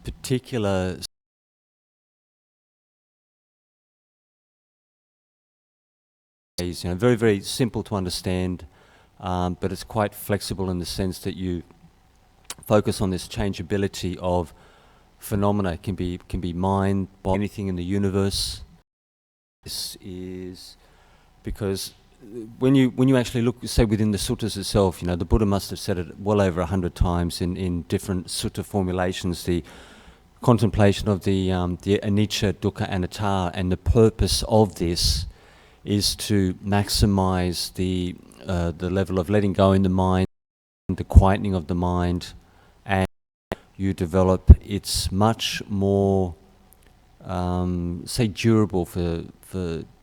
particular is, very, very simple to understand, but it's quite flexible in the sense that you focus on this changeability of phenomena. It can be mind, body, anything in the universe. This is because when you actually look, say, within the suttas itself, the Buddha must have said it well over 100 times in different sutta formulations, the contemplation of the anicca, dukkha, anatta, and the purpose of this is to maximize the level of letting go in the mind, the quietening of the mind, and you develop. It's much more, say, durable for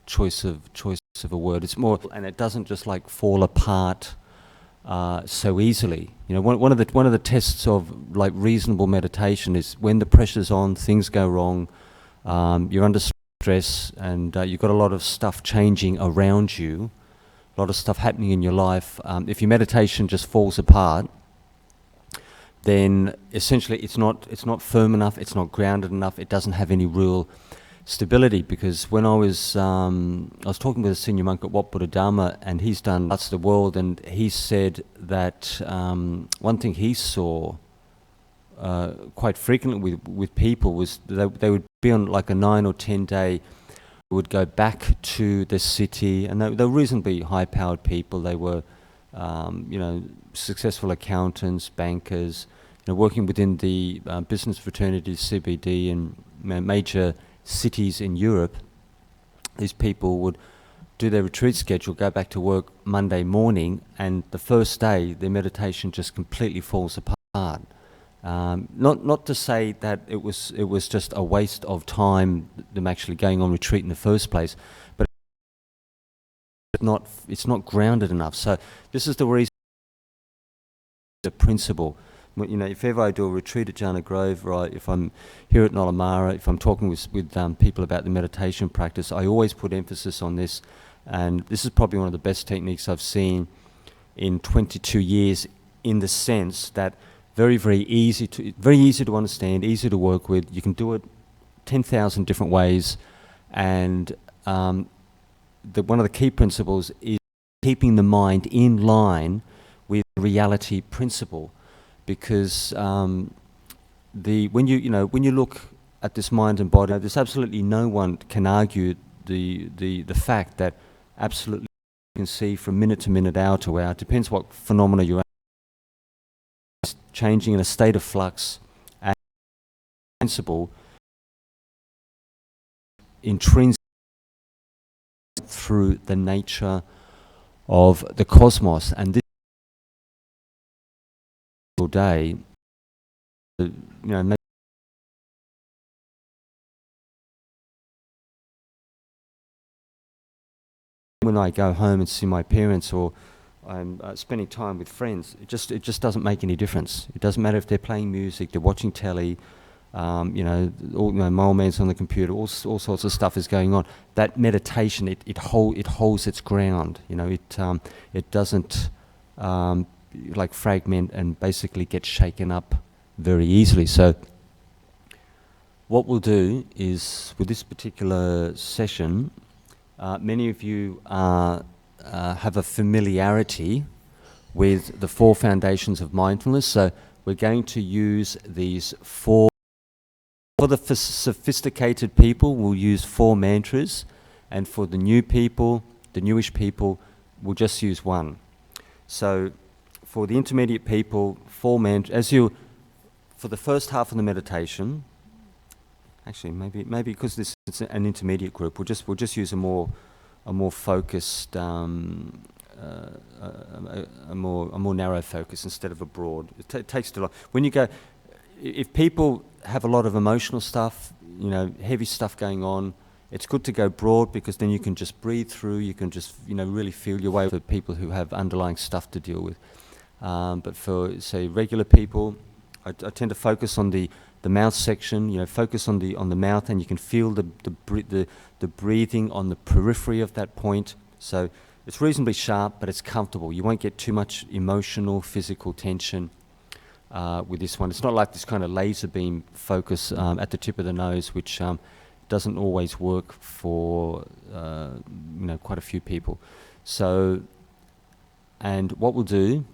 choice of a word. It's more, and it doesn't just like fall apart so easily. One of the tests of like reasonable meditation is when the pressure's on, things go wrong, you're under stress, and you've got a lot of stuff changing around you, a lot of stuff happening in your life. If your meditation just falls apart, then essentially it's not firm enough, it's not grounded enough, it doesn't have any real stability. Because when I was talking with a senior monk at Wat Buddha Dharma, and he's done lots of the world, and he said that one thing he saw quite frequently with people was they would be on like a 9 or 10 day, would go back to the city, and they were reasonably high-powered people. They were successful accountants, bankers, working within the business fraternities, CBD, and major cities in Europe. These people would do their retreat schedule, go back to work Monday morning, and the first day their meditation just completely falls apart. Not to say that it was just a waste of time, them actually going on retreat in the first place, but it's not grounded enough. So this is the reason, the principle. If ever I do a retreat at Jhana Grove, or if I'm here at Nolamara, if I'm talking with people about the meditation practice, I always put emphasis on this. And this is probably one of the best techniques I've seen in 22 years, in the sense that very, very easy to understand, easy to work with. You can do it 10,000 different ways, and one of the key principles is keeping the mind in line with the reality principle. Because when you look at this mind and body, there's absolutely no one can argue the fact that absolutely you can see from minute to minute, hour to hour, depends what phenomena you're changing in a state of flux, and principle intrinsic through the nature of the cosmos. And this day, when I go home and see my parents, or I'm spending time with friends, it just doesn't make any difference. It doesn't matter if they're playing music, they're watching telly, my old man's on the computer, all sorts of stuff is going on. That meditation, it holds its ground. It doesn't like fragment and basically get shaken up very easily. So what we'll do is, with this particular session, many of you have a familiarity with the 4 foundations of mindfulness. So we're going to use these 4. For the sophisticated people, we'll use 4 mantras, and for the new people, the newish people, we'll just use 1. So for the intermediate people, 4 mantras. For the first half of the meditation, actually maybe because it's an intermediate group, we'll just use a more focused, a more narrow focus instead of a broad. It takes too long. When you go, if people have a lot of emotional stuff, heavy stuff going on, it's good to go broad, because then you can just breathe through. You can just really feel your way. For people who have underlying stuff to deal with. But for, say, regular people, I tend to focus on the mouth section. Focus on the mouth, and you can feel the breathing on the periphery of that point. So it's reasonably sharp, but it's comfortable. You won't get too much emotional, physical tension. with this one. It's not like this kind of laser beam focus at the tip of the nose, which doesn't always work for quite a few people. So, and what we'll do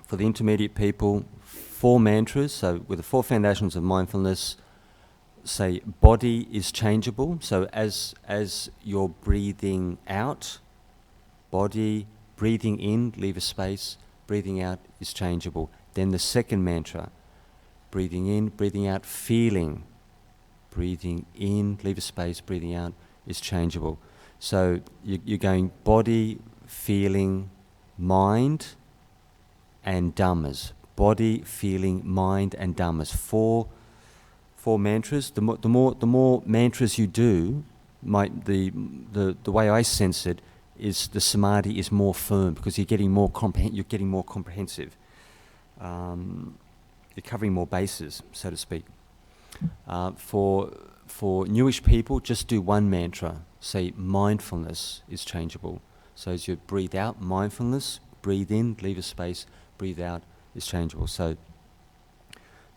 for the intermediate people, 4 mantras. So with the 4 foundations of mindfulness, say body is changeable. So as you're breathing out, body, breathing in, leave a space, breathing out is changeable. Then the second mantra, breathing in, breathing out, feeling. Breathing in, leave a space, breathing out is changeable. So you're going body, feeling, mind, and dhammas. Body, feeling, mind, and dhammas. Four mantras. The more mantras you do, the way I sense it is the samadhi is more firm because you're getting more comprehensive. You're covering more bases, so to speak. For newish people, just do 1 mantra. Say mindfulness is changeable. So as you breathe out, mindfulness, breathe in, leave a space, breathe out is changeable. So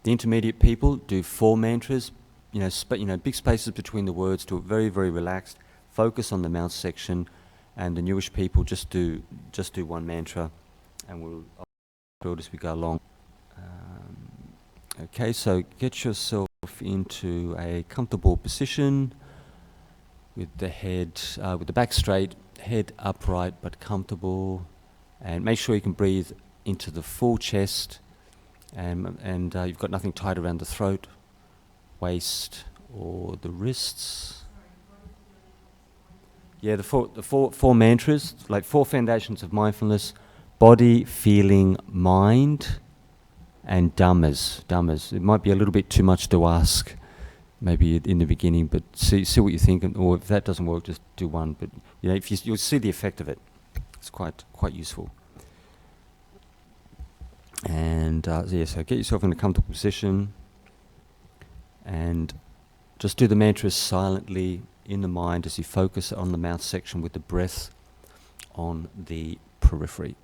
the intermediate people do 4 mantras, big spaces between the words, do it very, very relaxed, focus on the mouth section, and the newish people just do 1 mantra, and we'll build as we go along. Okay, so get yourself into a comfortable position with the head, with the back straight, head upright but comfortable, and make sure you can breathe into the full chest, and you've got nothing tight around the throat, waist, or the wrists. Yeah, the four mantras, like 4 foundations of mindfulness: body, feeling, mind, and dhammas. It might be a little bit too much to ask, maybe in the beginning, but see what you think, or if that doesn't work, just do 1. But if you'll see the effect of it, it's quite useful. And so get yourself in a comfortable position, and just do the mantras silently in the mind as you focus on the mouth section with the breath on the periphery.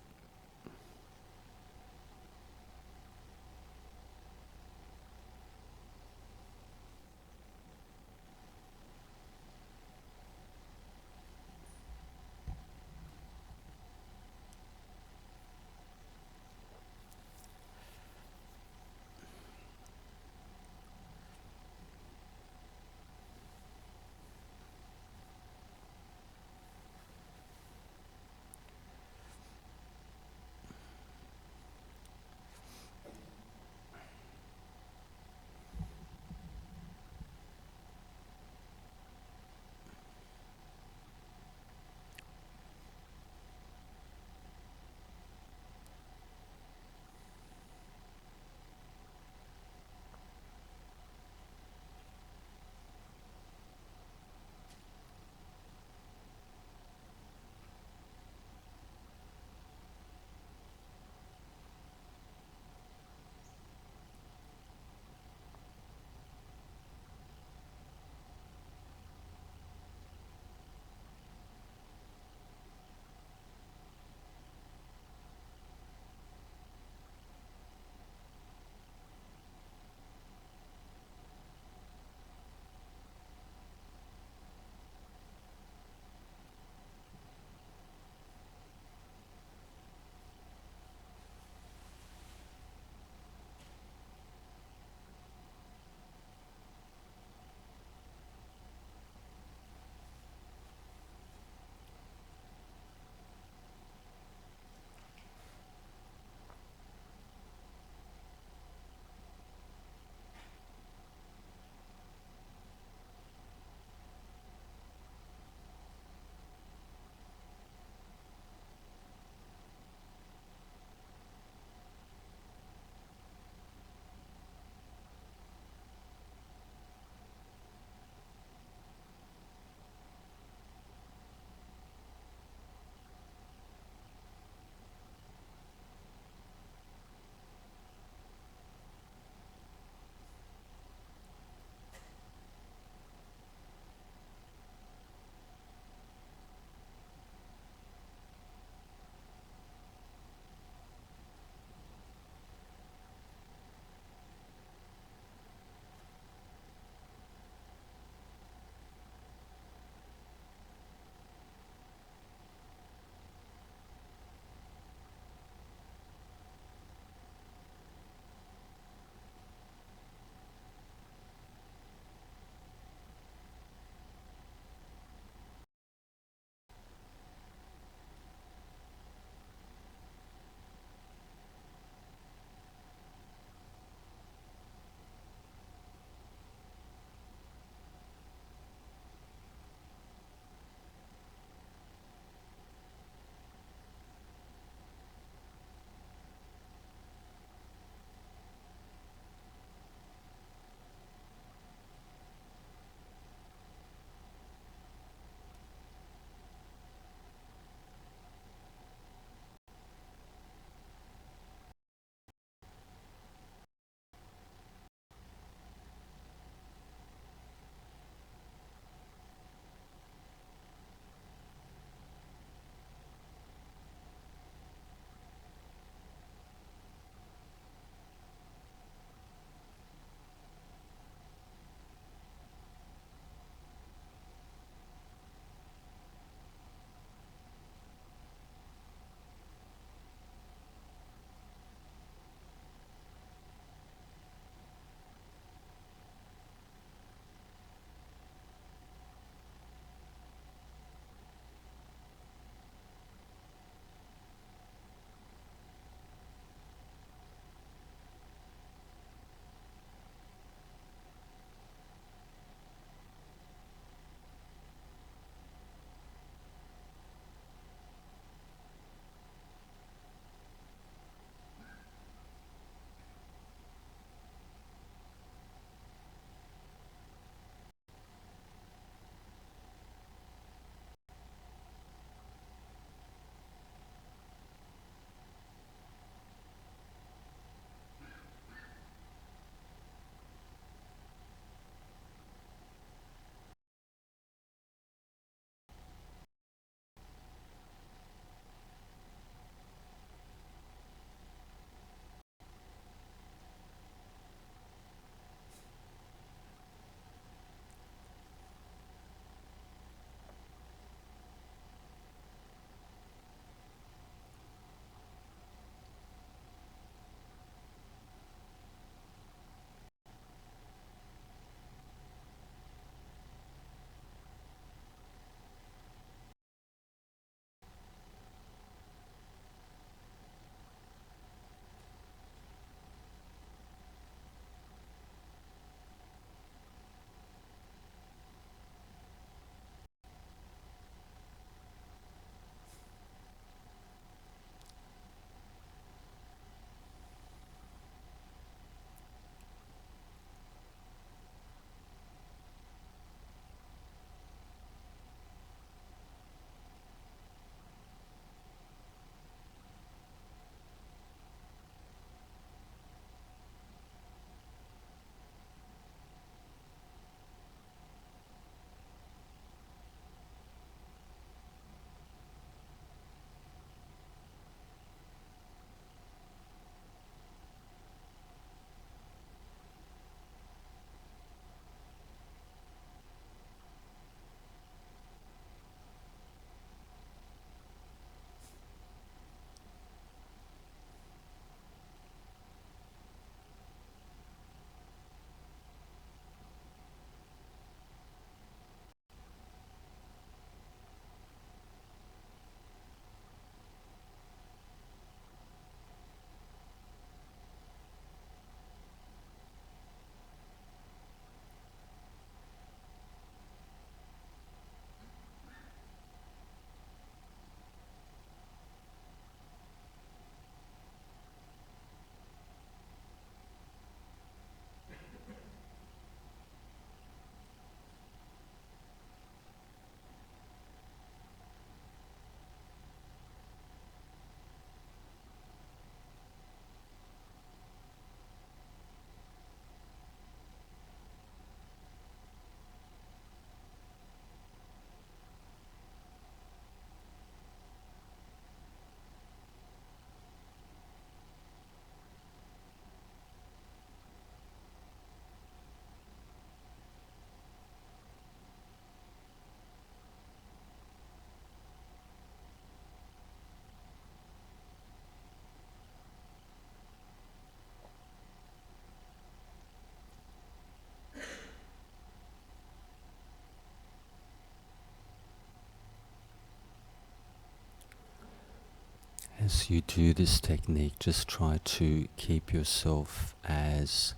As you do this technique, just try to keep yourself as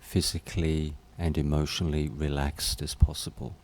physically and emotionally relaxed as possible.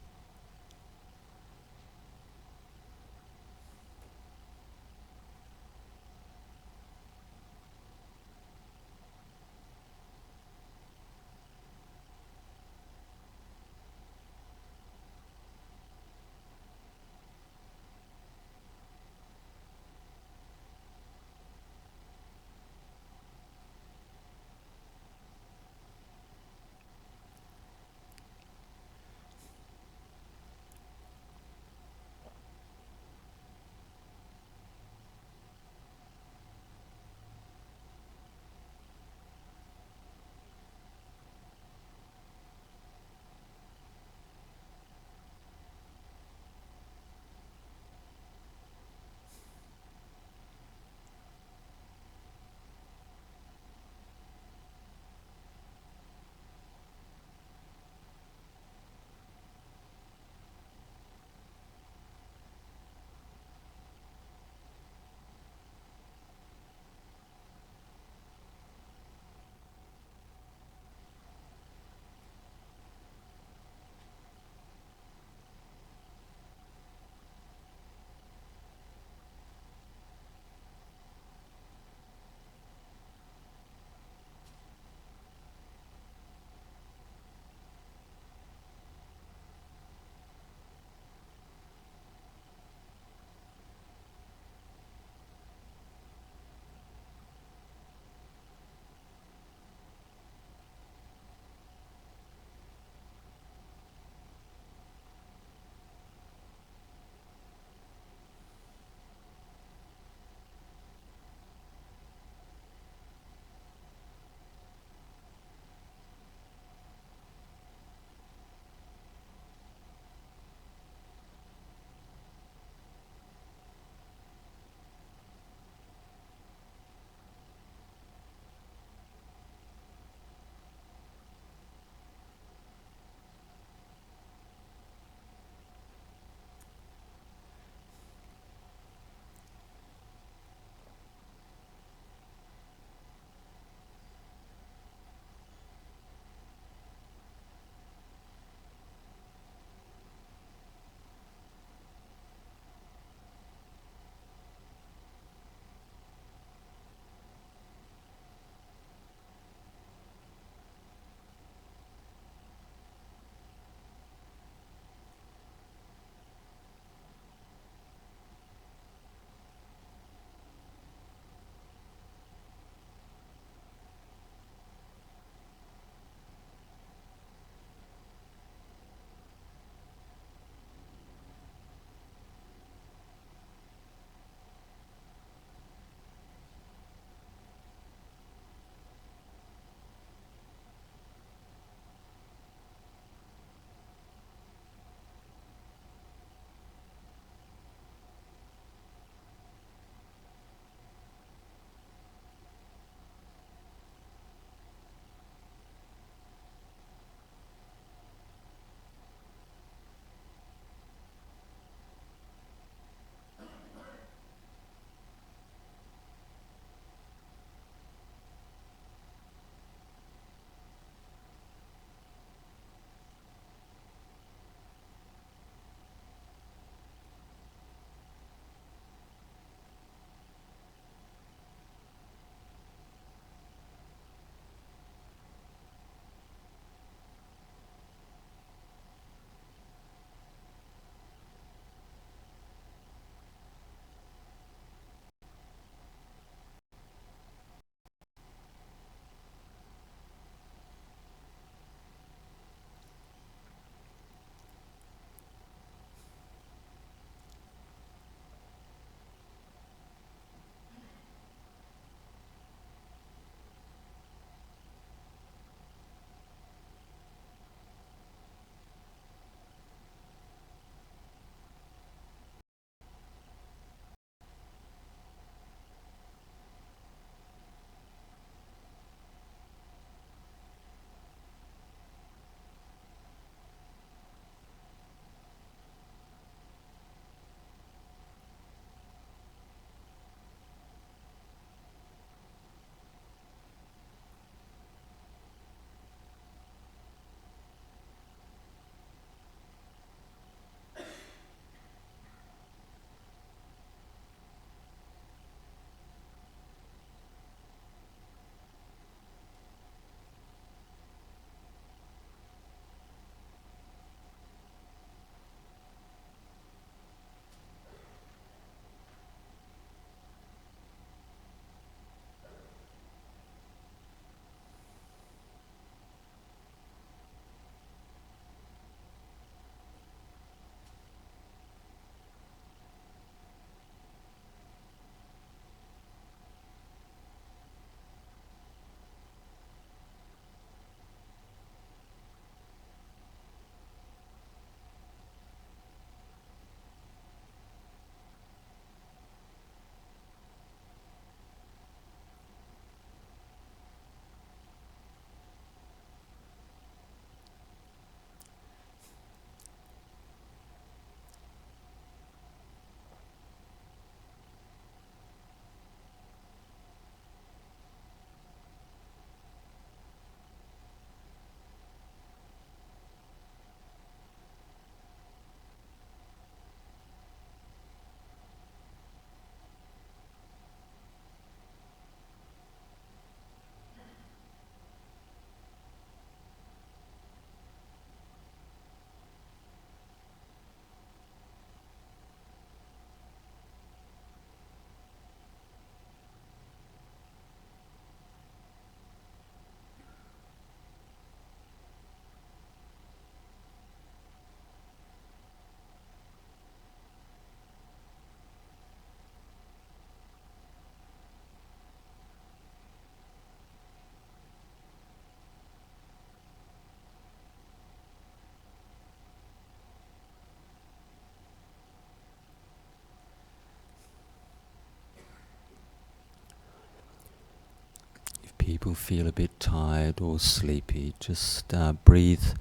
people feel a bit tired or sleepy, just breathe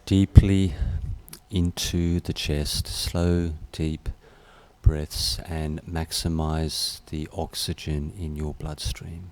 deeply into the chest, slow, deep breaths, and maximize the oxygen in your bloodstream.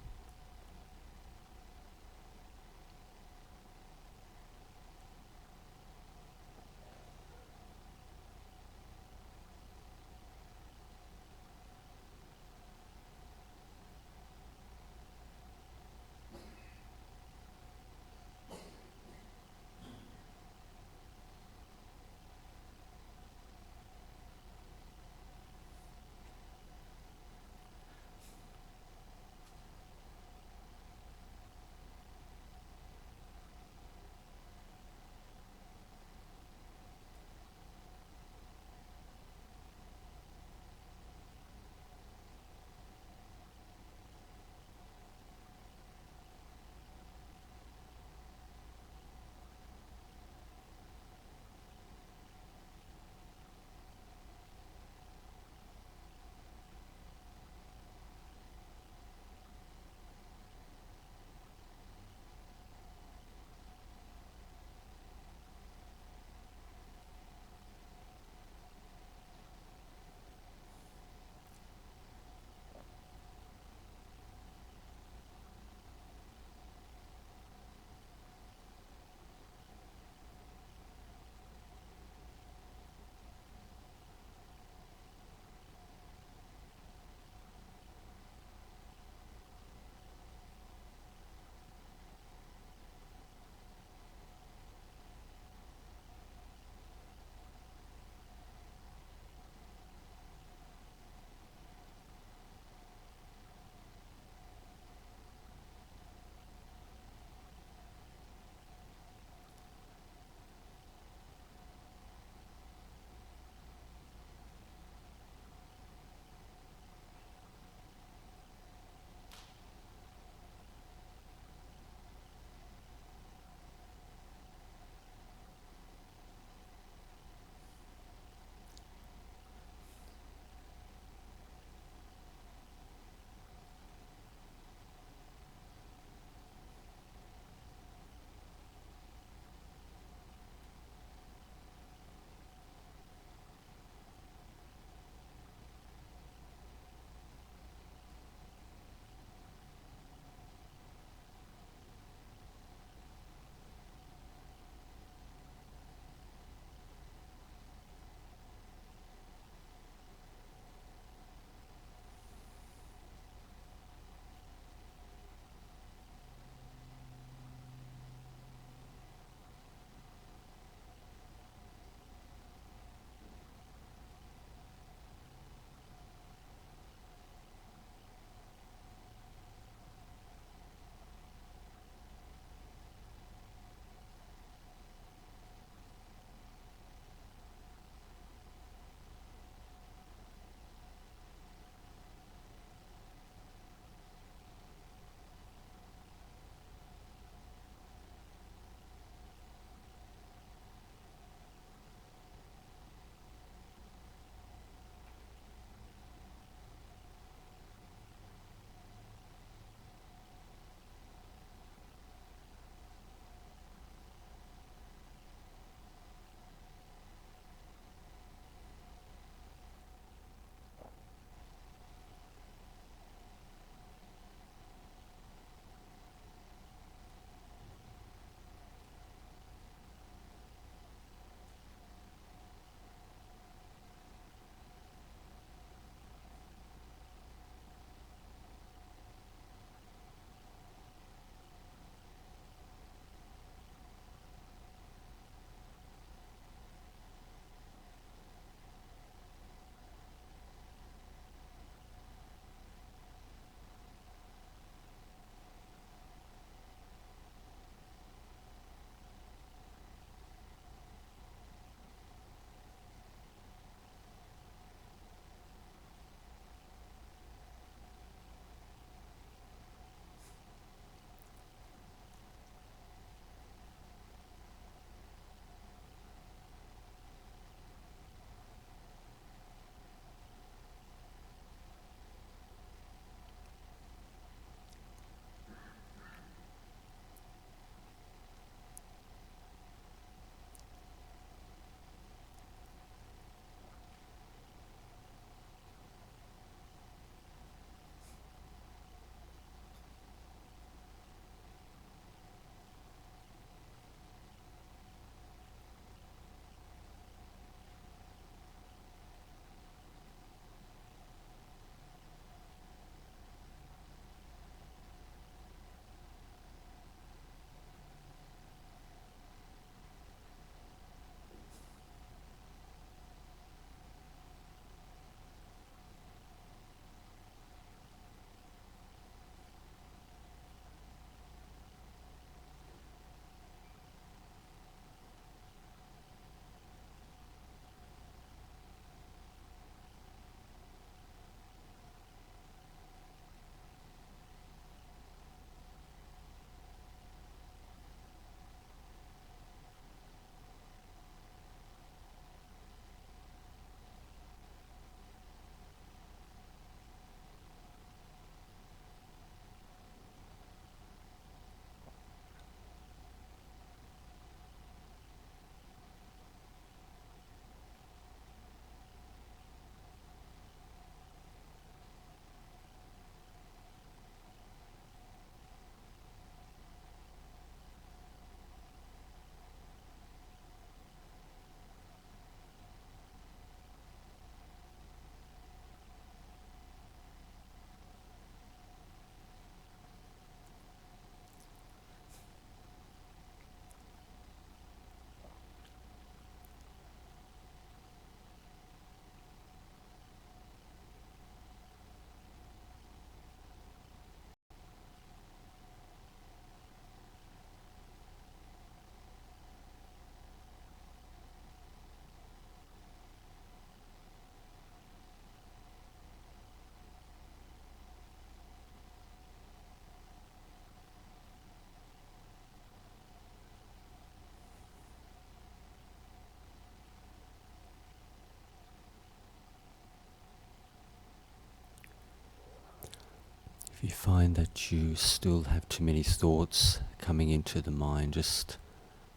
If you find that you still have too many thoughts coming into the mind, just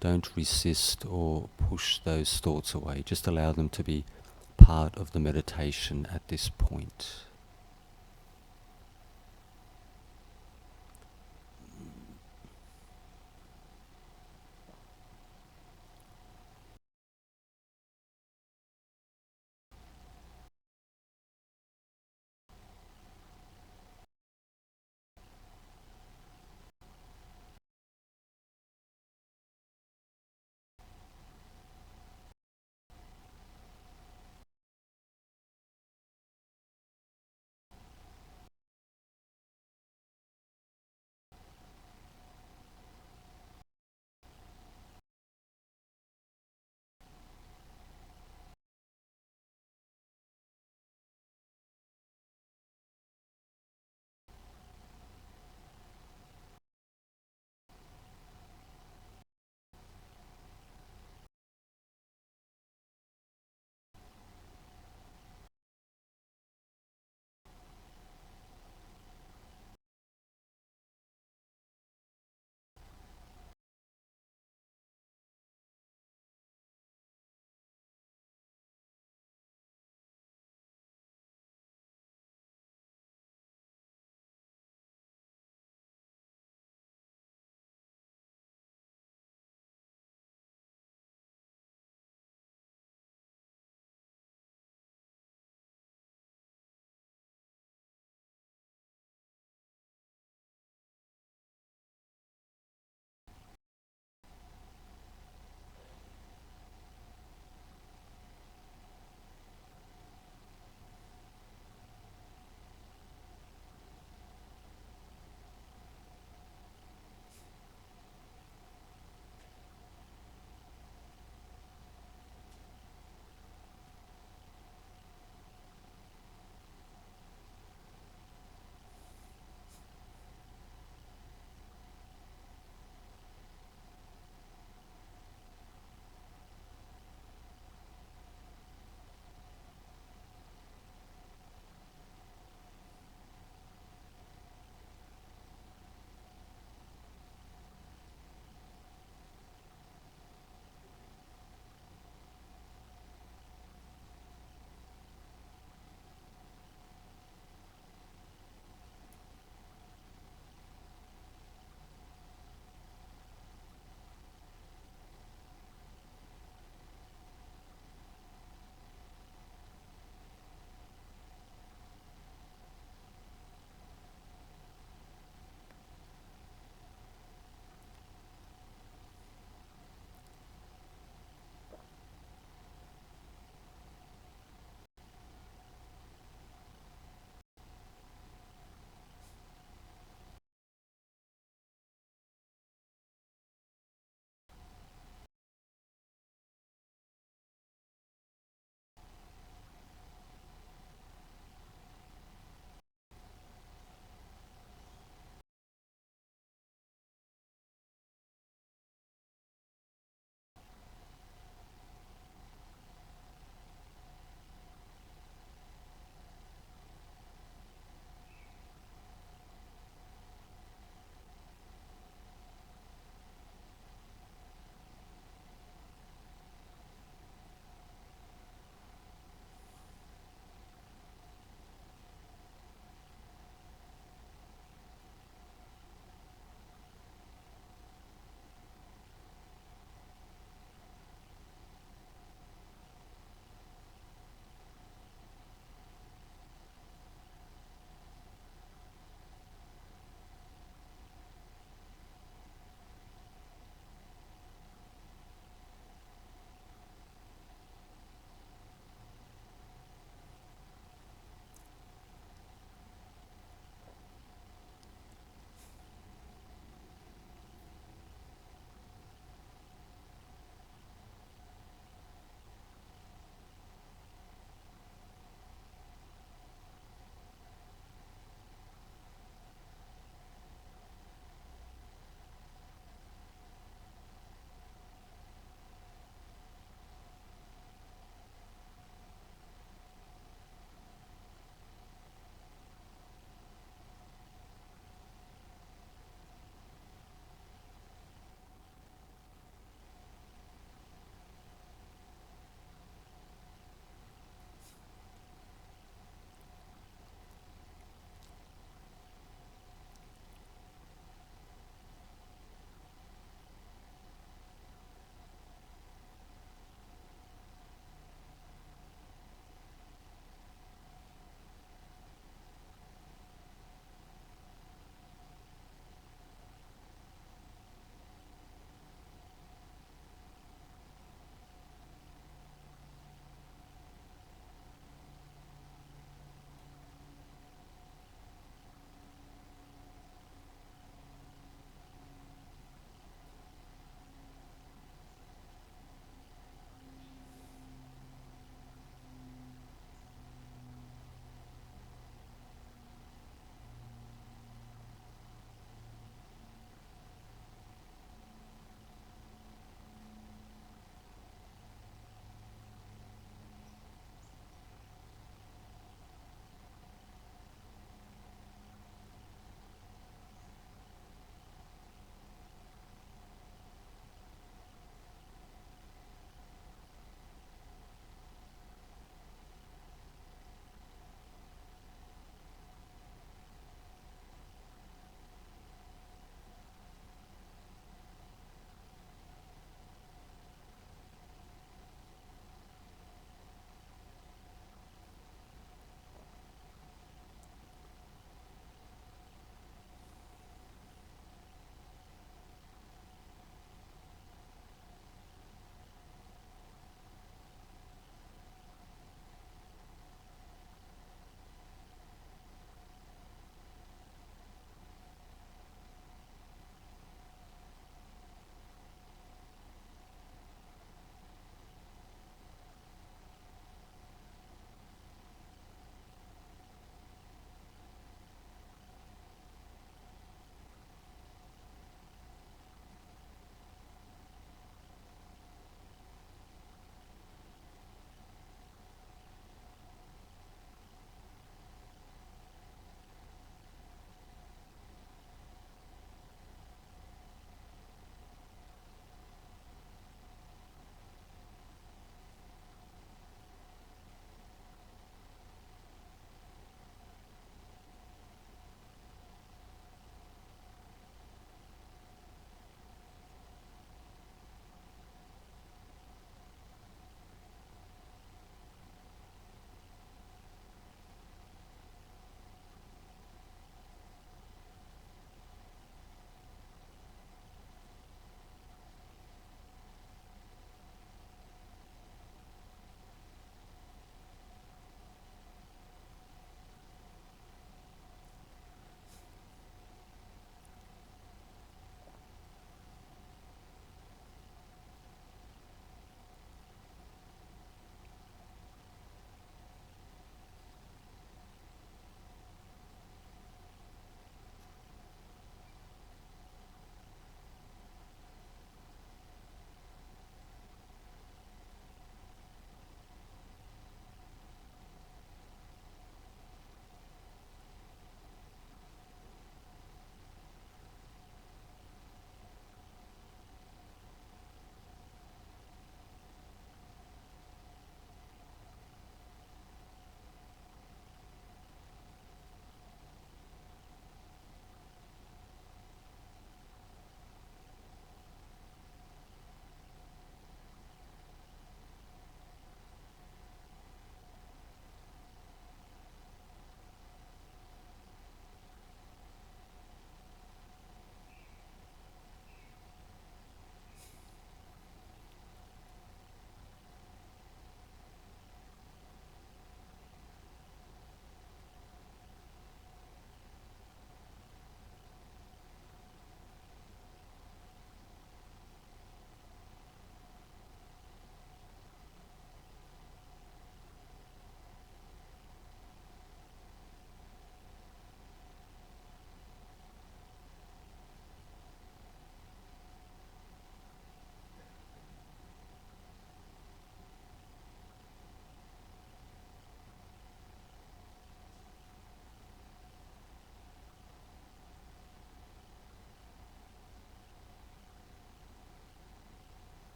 don't resist or push those thoughts away. Just allow them to be part of the meditation at this point.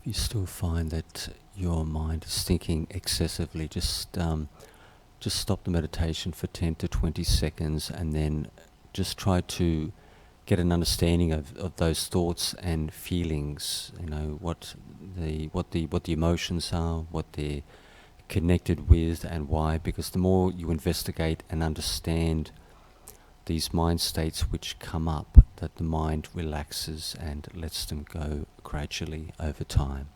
you still find that your mind is thinking excessively, just stop the meditation for 10 to 20 seconds and then just try to get an understanding of those thoughts and feelings, what the emotions are, what they're connected with and why, because the more you investigate and understand these mind states which come up, that the mind relaxes and lets them go gradually over time.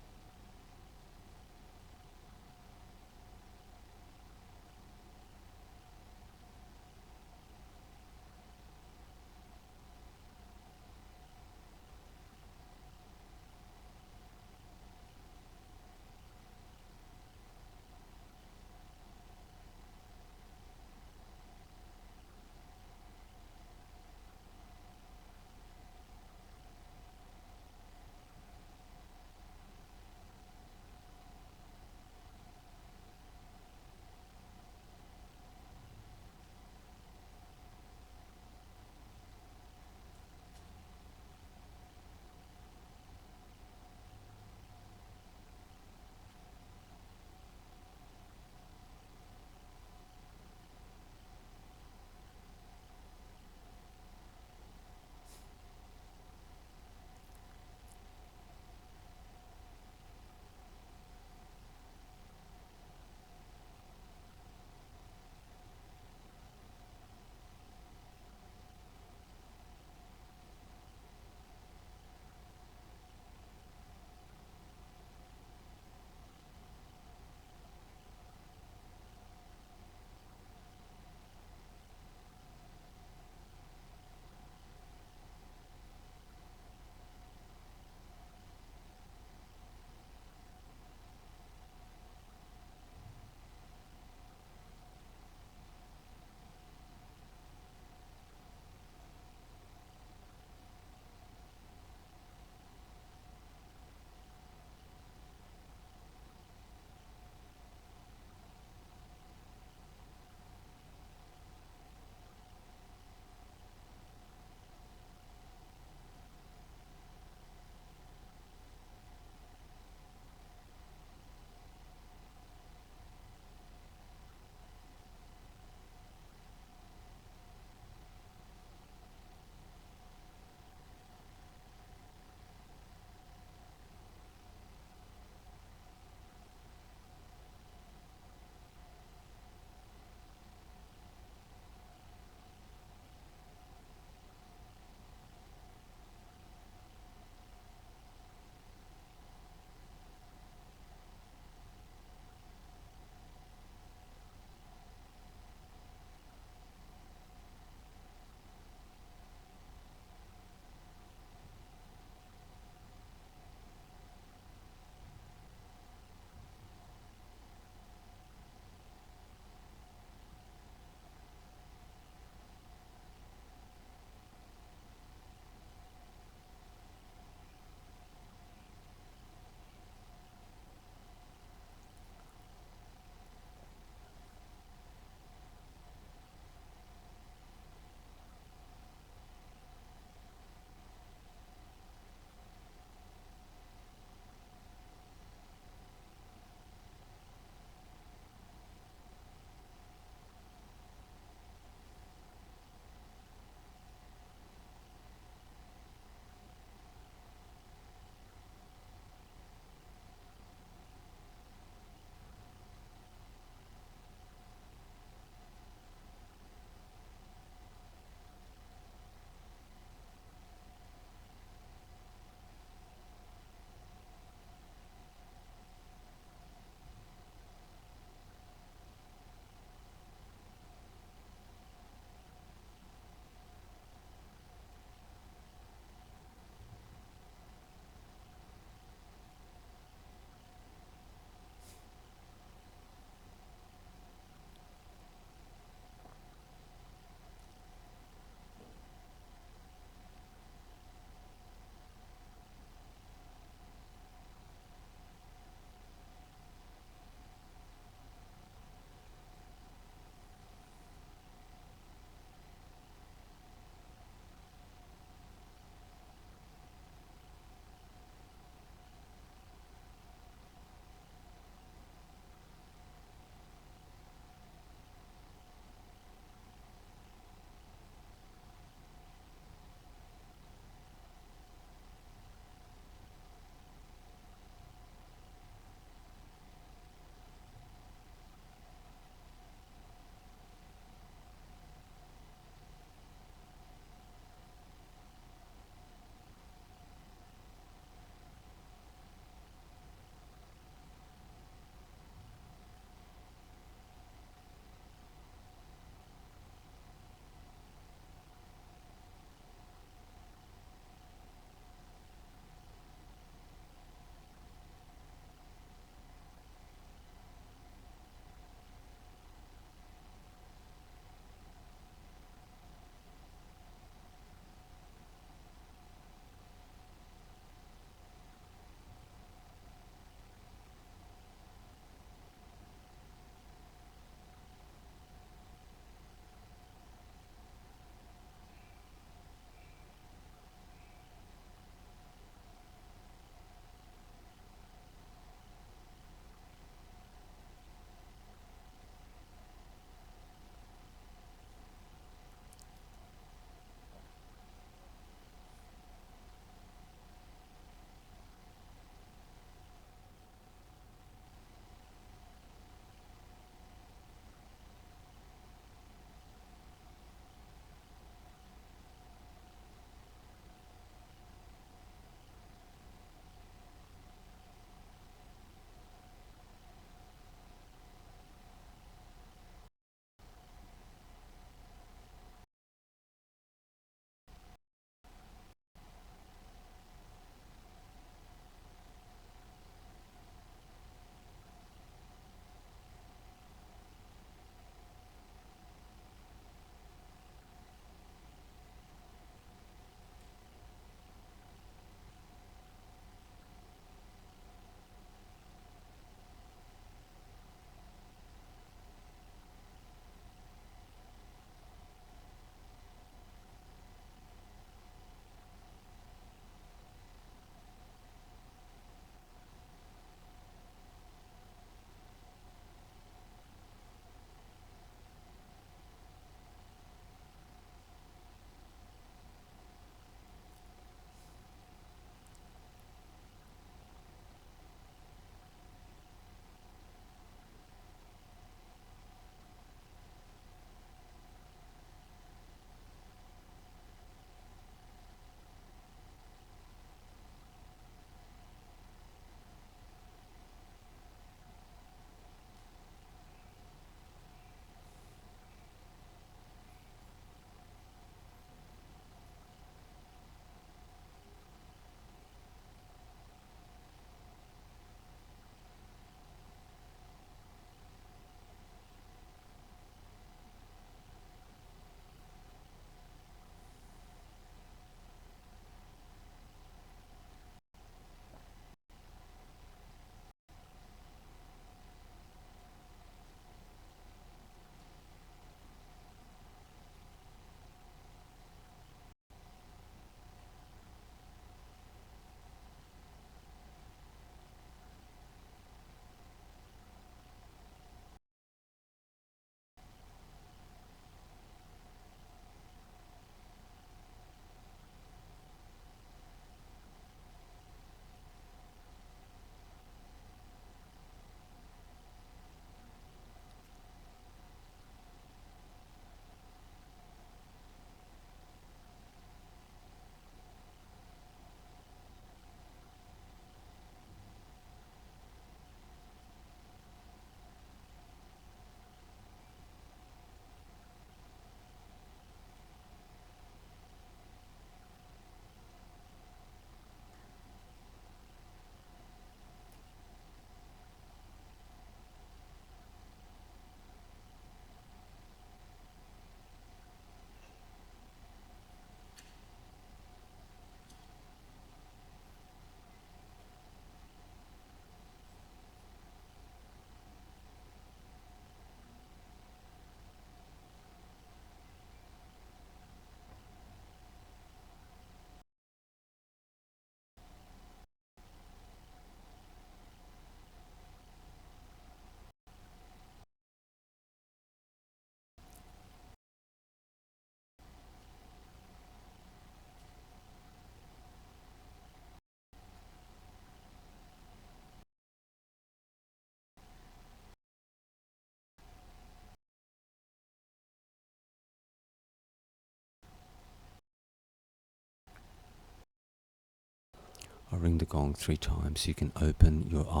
I'll ring the gong 3 times. You can open your eyes.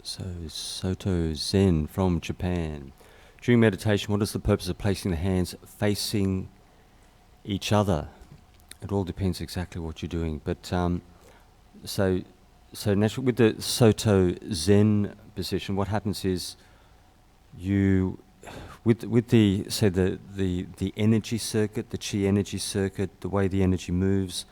So Soto Zen from Japan. During meditation, what is the purpose of placing the hands facing each other? It all depends exactly what you're doing. But so naturally, with the Soto Zen position, what happens is you, with the say the energy circuit, the chi energy circuit, the way the energy moves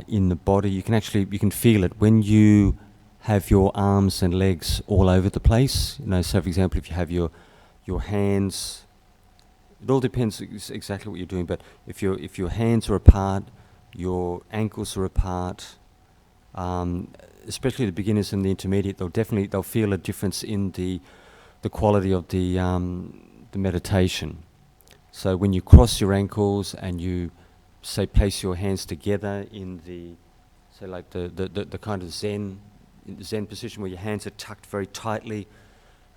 in the body, you can feel it when you have your arms and legs all over the place. So for example, if you have your hands, it all depends exactly what you're doing. But if your hands are apart, your ankles are apart, especially the beginners and the intermediate, they'll feel a difference in the quality of the meditation. So when you cross your ankles and you say place your hands together in the like the kind of Zen position where your hands are tucked very tightly,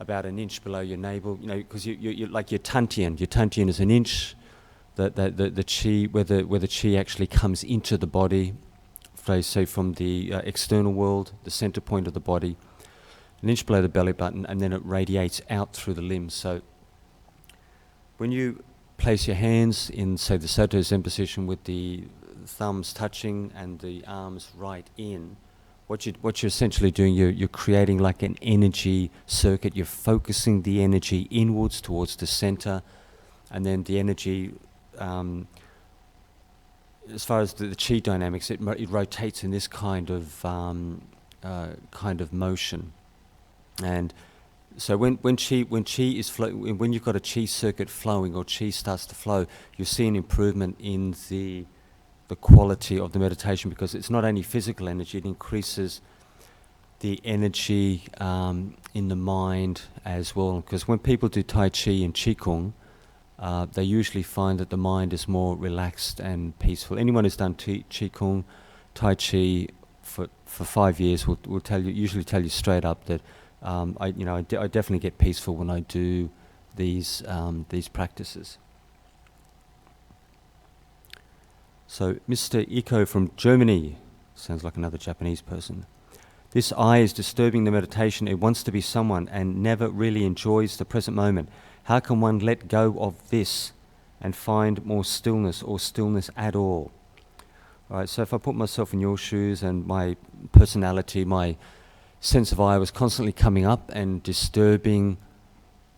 about an inch below your navel, because you like your tantian. Your tantian is an inch. The chi, where the chi actually comes into the body, say from the external world, the center point of the body, an inch below the belly button, and then it radiates out through the limbs. So when you place your hands in, say, the Soto Zen position with the thumbs touching and the arms right in, what you're essentially doing, you're creating like an energy circuit. You're focusing the energy inwards towards the center, and then the energy, as far as the chi dynamics, it rotates in this kind of motion. And so when chi is when you've got a chi circuit flowing, or chi starts to flow, you see an improvement in the quality of the meditation, because it's not only physical energy, it increases the energy in the mind as well. Because when people do Tai Chi and Qigong, they usually find that the mind is more relaxed and peaceful. Anyone who's done Qigong, Tai Chi for 5 years will usually tell you straight up that I definitely get peaceful when I do these practices. So Mr. Iko from Germany, sounds like another Japanese person. This I is disturbing the meditation. It wants to be someone and never really enjoys the present moment. How can one let go of this and find more stillness, or stillness at all? All right, so if I put myself in your shoes, and my personality, my sense of I was constantly coming up and disturbing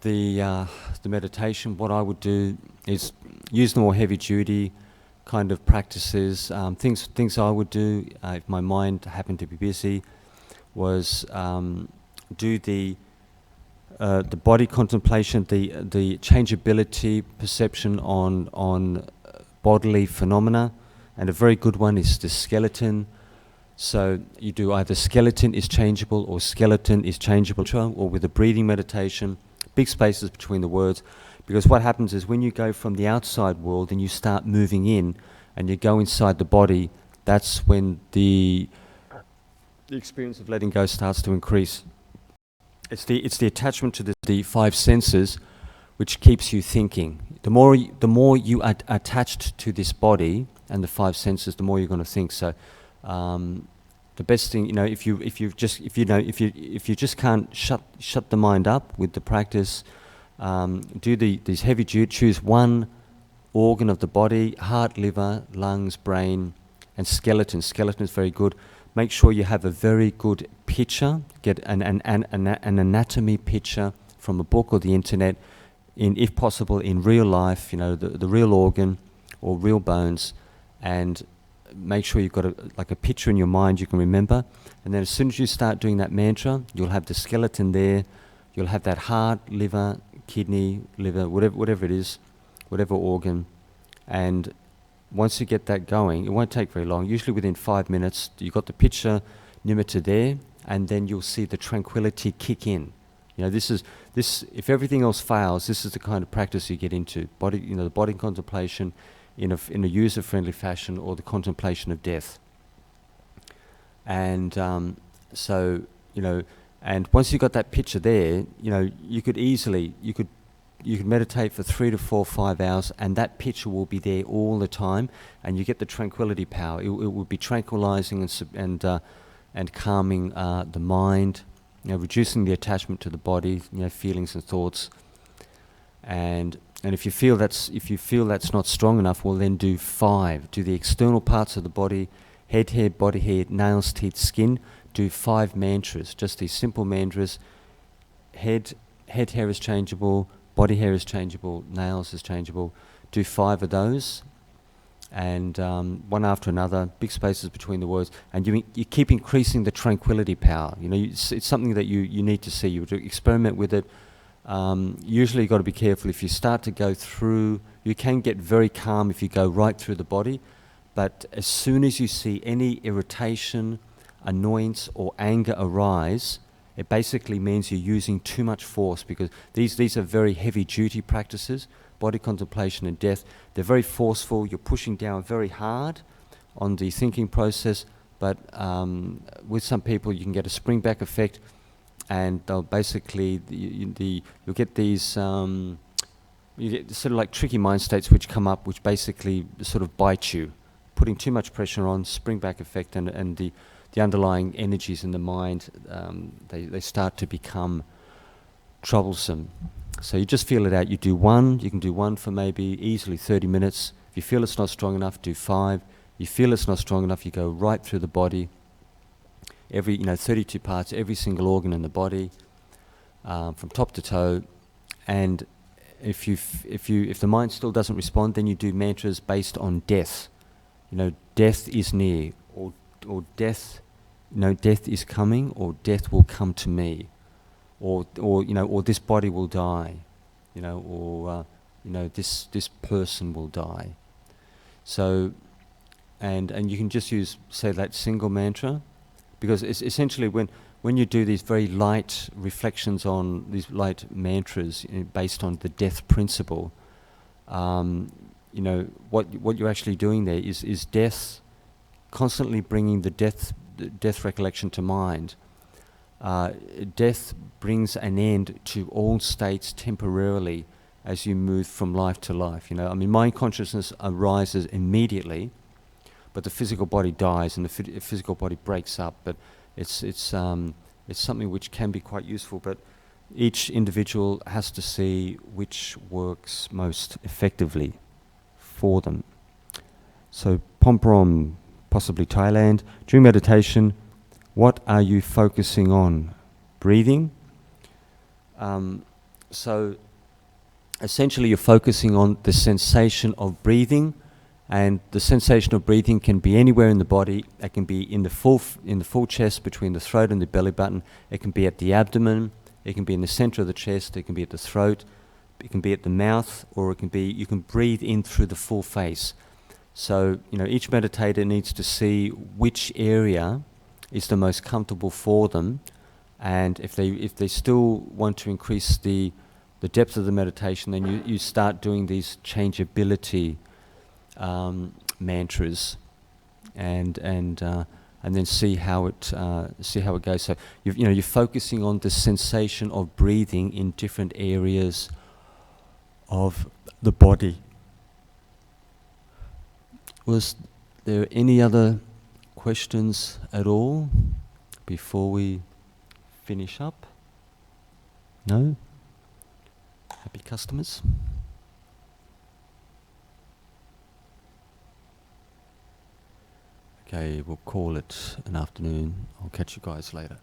the meditation, what I would do is use the more heavy duty kind of practices. Things I would do if my mind happened to be busy was do the body contemplation, the changeability perception on bodily phenomena, and a very good one is the skeleton. So you do either skeleton is changeable or skeleton is changeable, or with a breathing meditation, big spaces between the words, because what happens is when you go from the outside world and you start moving in and you go inside the body, that's when the experience of letting go starts to increase. It's the attachment to the 5 senses which keeps you thinking. The more you are attached to this body and the 5 senses, the more you're going to think. So the best thing, if you just can't shut the mind up with the practice, do these heavy duty. Choose one organ of the body: heart, liver, lungs, brain, and skeleton. Skeleton is very good. Make sure you have a very good picture. Get an anatomy picture from a book or the internet. If possible, in real life, the real organ, or real bones, and make sure you've got a picture in your mind you can remember. And then as soon as you start doing that mantra, you'll have the skeleton there, you'll have that heart, liver, kidney, liver, whatever it is, whatever organ. And once you get that going, it won't take very long. Usually within 5 minutes, you've got the picture, nimitta there, and then you'll see the tranquility kick in. You know, if everything else fails, this is the kind of practice you get into. The body contemplation in a user-friendly fashion, or the contemplation of death. And and once you've got that picture there, you could meditate for 3 to 4, 5 hours, and that picture will be there all the time, and you get the tranquility power. It will be tranquilizing and calming the mind, reducing the attachment to the body, feelings and thoughts. And if you feel that's not strong enough, well, then do 5. Do the external parts of the body: head, hair, body hair, nails, teeth, skin. Do 5 mantras, just these simple mantras. Head hair is changeable, body hair is changeable, nails is changeable. Do 5 of those, and one after another, big spaces between the words, and you keep increasing the tranquility power. It's something that you need to see. You experiment with it. Usually you've got to be careful. If you start to go through, you can get very calm if you go right through the body, but as soon as you see any irritation, annoyance or anger arise, it basically means you're using too much force, because these are very heavy duty practices, body contemplation and death. They're very forceful. You're pushing down very hard on the thinking process, but with some people you can get a spring back effect, and they'll basically, you'll get these, you get sort of like tricky mind states which come up, which basically sort of bite you, putting too much pressure on, spring back effect, and the underlying energies in the mind, they start to become troublesome. So you just feel it out. You can do one for maybe easily 30 minutes. If you feel it's not strong enough, do 5. You feel it's not strong enough, you go right through the body. 32 parts, every single organ in the body, from top to toe. And if the mind still doesn't respond, then you do mantras based on death. Death is near, or death, death is coming, or death will come to me, or this body will die, or this person will die. So, and you can just say that single mantra, because it's essentially when you do these very light reflections on these light mantras based on the death principle, what you're actually doing there is death, constantly bringing the death recollection to mind. Death brings an end to all states temporarily as you move from life to life. Mind consciousness arises immediately, but the physical body dies and the physical body breaks up. But it's something which can be quite useful, but each individual has to see which works most effectively for them. So Pomprom, possibly Thailand. During meditation, what are you focusing on? Breathing. So essentially you're focusing on the sensation of breathing, and the sensation of breathing can be anywhere in the body. It can be in the full chest, between the throat and the belly button. It can be at the abdomen. It can be in the center of the chest. It can be at the throat. It can be at the mouth, or it can be, you can breathe in through the full face. So, each meditator needs to see which area is the most comfortable for them, and if they still want to increase the depth of the meditation, then you start doing these changeability mantras, and then see how it goes. So you're focusing on the sensation of breathing in different areas of the body. Was there any other questions at all before we finish up? No? Happy customers? Okay, we'll call it an afternoon. I'll catch you guys later.